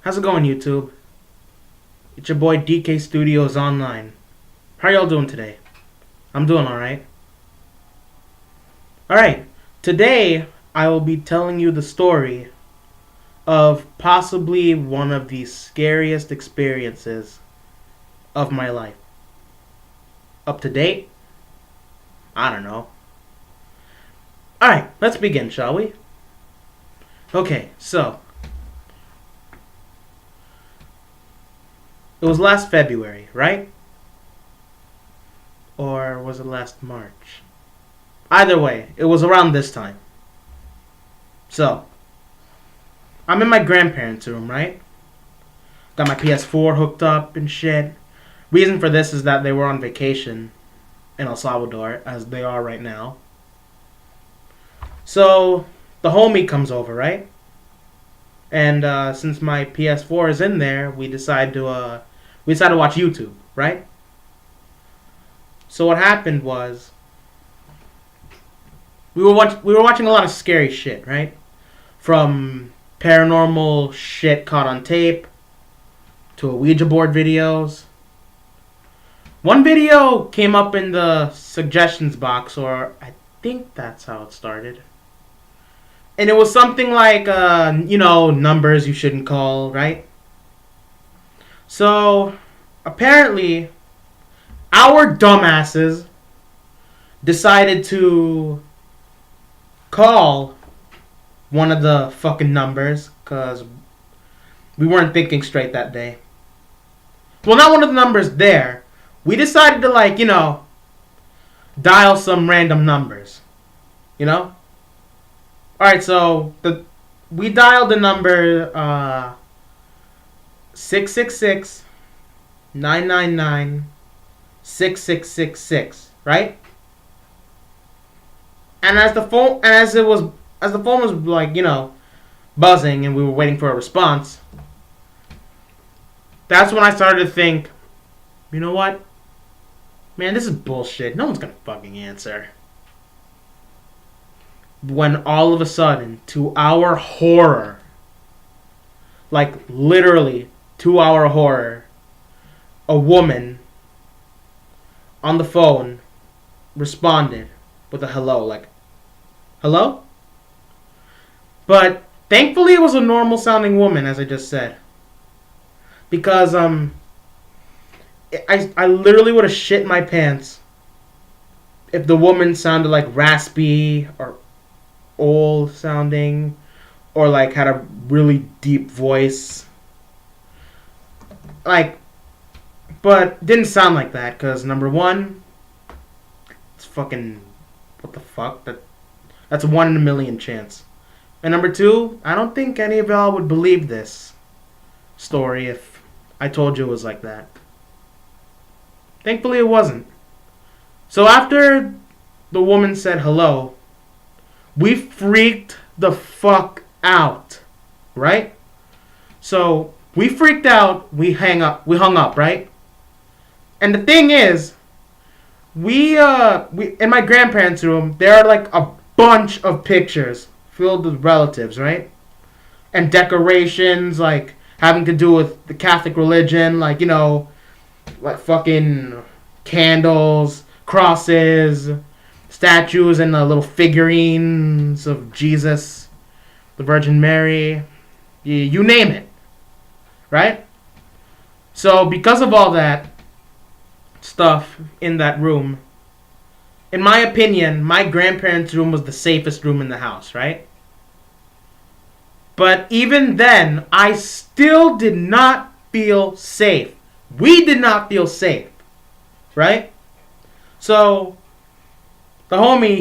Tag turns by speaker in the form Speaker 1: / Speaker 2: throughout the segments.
Speaker 1: How's it going, YouTube? It's your boy DK Studios Online. How y'all doing today? I'm doing alright. Alright, today I will be telling you the story of possibly one of the scariest experiences of my life. Up to date? I don't know. Alright, let's begin, shall we? Okay, so it was last February, right? Or was it last March? Either way, it was around this time. So, I'm in my grandparents' room, right? Got my PS4 hooked up and shit. Reason for this is that they were on vacation in El Salvador, as they are right now. So, the homie comes over, right? And since my PS4 is in there, we decide to watch YouTube, right? So what happened was we were watching a lot of scary shit, right? From paranormal shit caught on tape to Ouija board videos. One video came up in the suggestions box, or I think that's how it started. And it was something like, numbers you shouldn't call, right? So, apparently, our dumbasses decided to call one of the fucking numbers because we weren't thinking straight that day. Well, not one of the numbers there. We decided to, dial some random numbers. Alright, so we dialed the number 666 999 6666, right? And as the phone was buzzing and we were waiting for a response, that's when I started to think, you know what? Man, this is bullshit. No one's gonna fucking answer. When all of a sudden, to our horror, like literally to our horror, a woman on the phone responded with a hello, like, hello? But thankfully it was a normal sounding woman, as I just said. Because I literally would have shit my pants if the woman sounded like raspy or old sounding, or like had a really deep voice. But didn't sound like that, because number one, it's fucking, what the fuck? That's a 1 in a million chance. And number two, I don't think any of y'all would believe this story if I told you it was like that. Thankfully it wasn't. So after the woman said hello, we freaked the fuck out, right? So we freaked out, we hung up, right? And the thing is, we in my grandparents' room, there are like a bunch of pictures filled with relatives, right? And decorations like having to do with the Catholic religion, like fucking candles, crosses, statues, and little figurines of Jesus, the Virgin Mary, you name it, right? So because of all that stuff in that room, in my opinion, my grandparents' room was the safest room in the house, right? But even then, I still did not feel safe. We did not feel safe, right? So the homie,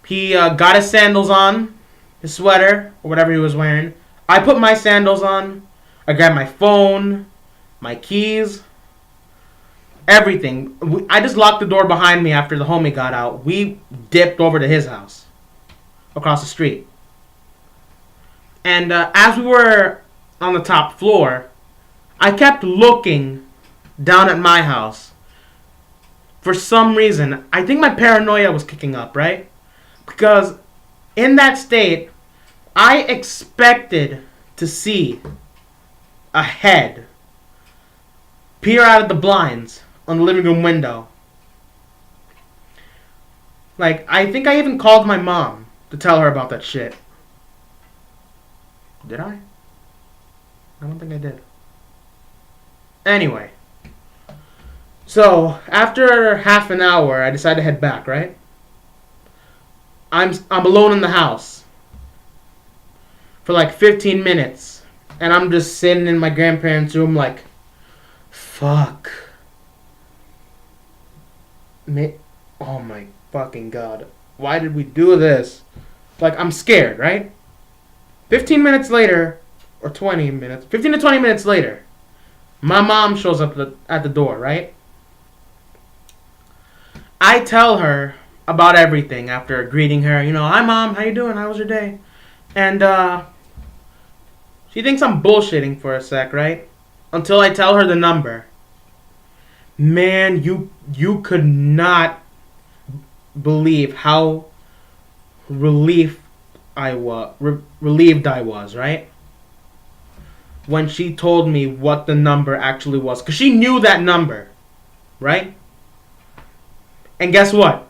Speaker 1: he got his sandals on, his sweater, or whatever he was wearing. I put my sandals on. I grabbed my phone, my keys, everything. I just locked the door behind me after the homie got out. We dipped over to his house across the street. And as we were on the top floor, I kept looking down at my house. For some reason, I think my paranoia was kicking up, right? Because in that state, I expected to see a head peer out of the blinds on the living room window. Like, I think I even called my mom to tell her about that shit. Did I? I don't think I did. Anyway. So, after half an hour, I decided to head back, right? I'm alone in the house for like 15 minutes. And I'm just sitting in my grandparents' room like, fuck. Oh my fucking god. Why did we do this? Like, I'm scared, right? 15 minutes later, or 20 minutes, 15 to 20 minutes later, my mom shows up at the door, right? I tell her about everything after greeting her. You know, hi mom, how you doing? How was your day? And she thinks I'm bullshitting for a sec, right? Until I tell her the number. Man, you could not believe how relieved I was, right? When she told me what the number actually was. Because she knew that number, right? And guess what?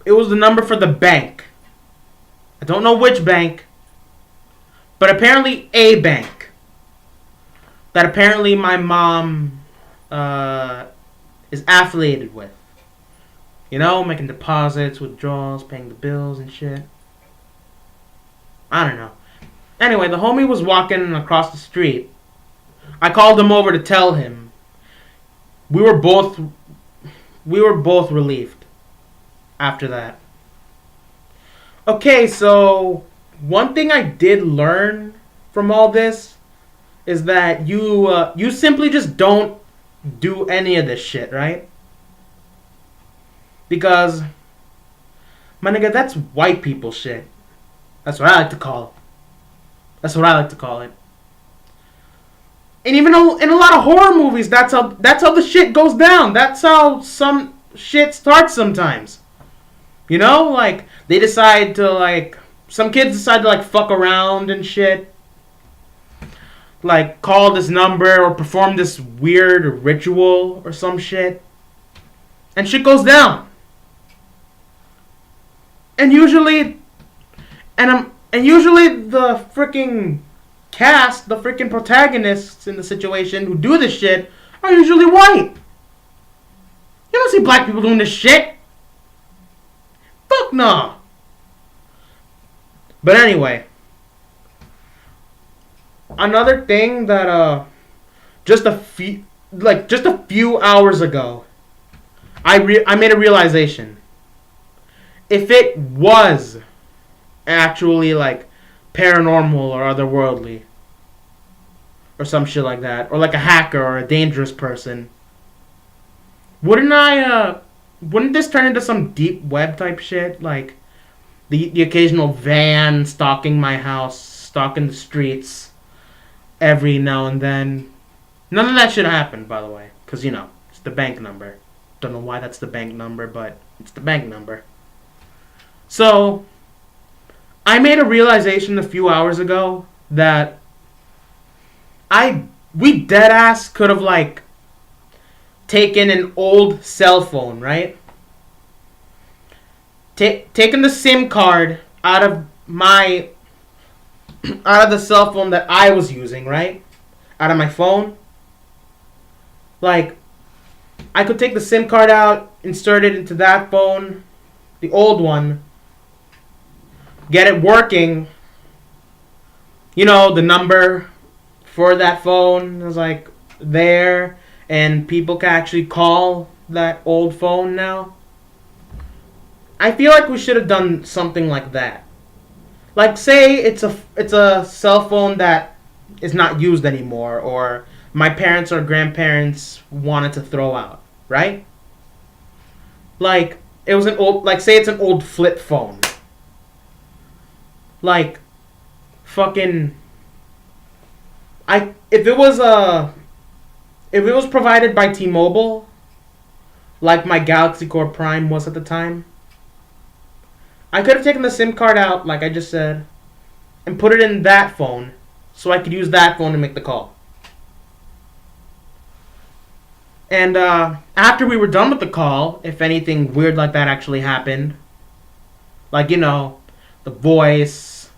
Speaker 1: It was the number for the bank. I don't know which bank, but apparently a bank that apparently my mom is affiliated with. You know, making deposits, withdrawals, paying the bills and shit. I don't know. Anyway, the homie was walking across the street. I called him over to tell him. We were both relieved after that. Okay, so one thing I did learn from all this is that you simply just don't do any of this shit, right? Because, my nigga, that's white people shit. That's what I like to call it. And even in a lot of horror movies, that's how the shit goes down. That's how some shit starts sometimes. You know, like they decide to some kids decide to fuck around and shit. Like call this number or perform this weird ritual or some shit. And shit goes down. And usually the freaking cast, the freaking protagonists in the situation who do this shit are usually white. You don't see black people doing this shit. Fuck no. But anyway, another thing that just a few hours ago, I made a realization. If it was actually paranormal or otherworldly or some shit like that, or like a hacker or a dangerous person, wouldn't this turn into some deep web type shit? Like the occasional van stalking my house, stalking the streets every now and then. None of that should happen, by the way, because it's the bank number. Don't know why that's the bank number, but it's the bank number. So, I made a realization a few hours ago that we deadass could have taken an old cell phone, right? Taken the SIM card out of the cell phone that I was using, right? Out of my phone. I could take the SIM card out, insert it into that phone, the old one, get it working. The number for that phone is there, and people can actually call that old phone now. I feel like we should have done something like that. Say it's a cell phone that is not used anymore, or my parents or grandparents wanted to throw out, right? It was an old, say it's an old flip phone. If it was provided by T-Mobile, like my Galaxy Core Prime was at the time, I could have taken the SIM card out, like I just said, and put it in that phone so I could use that phone to make the call. And after we were done with the call, if anything weird like that actually happened, like, the voice,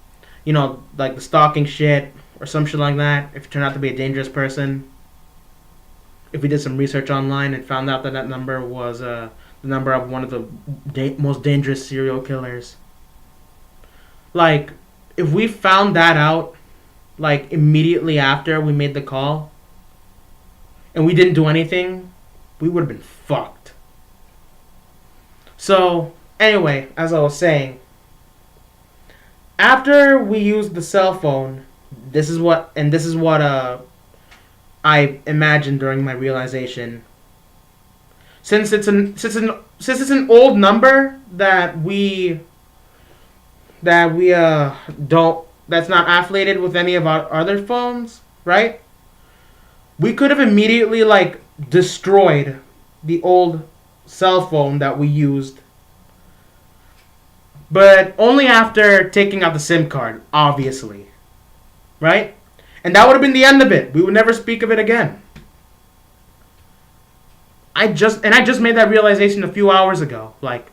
Speaker 1: like the stalking shit or some shit like that, if it turned out to be a dangerous person, if we did some research online and found out that that number was the number of one of the most dangerous serial killers, like, if we found that out, like, immediately after we made the call, and we didn't do anything, we would have been fucked. So, anyway, as I was saying, after we used the cell phone, this is what I imagined during my realization. Since it's an old number that we don't that's not affiliated with any of our other phones, right? We could have immediately like destroyed the old cell phone that we used, but only after taking out the SIM card, obviously, right? And that would have been the end of it. We would never speak of it again. I just made that realization a few hours ago. Like,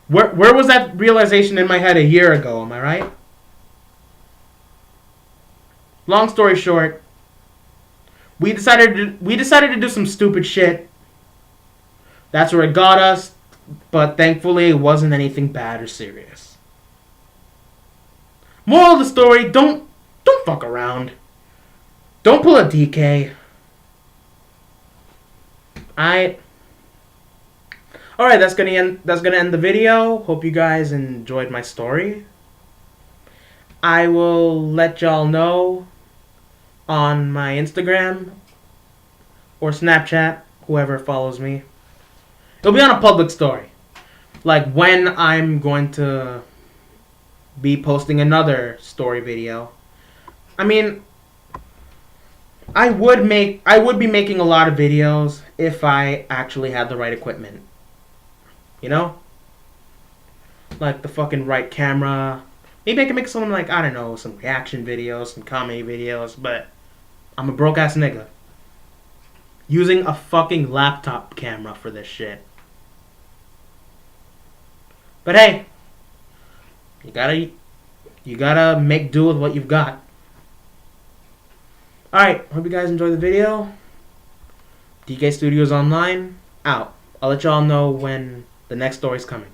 Speaker 1: where was that realization in my head a year ago? Am I right? Long story short, we decided to do some stupid shit. That's where it got us, but thankfully it wasn't anything bad or serious. Moral of the story: don't fuck around. Don't pull a DK. Alright, that's gonna end the video. Hope you guys enjoyed my story. I will let y'all know on my Instagram or Snapchat, whoever follows me. It'll be on a public story. Like when I'm going to be posting another story video. I mean, I would be making a lot of videos if I actually had the right equipment. Like the fucking right camera. Maybe I can make something like, I don't know, some reaction videos, some comedy videos, but I'm a broke ass nigga. Using a fucking laptop camera for this shit. But hey, you gotta make do with what you've got. Alright, hope you guys enjoyed the video. DK Studios Online, out. I'll let y'all know when the next story's coming.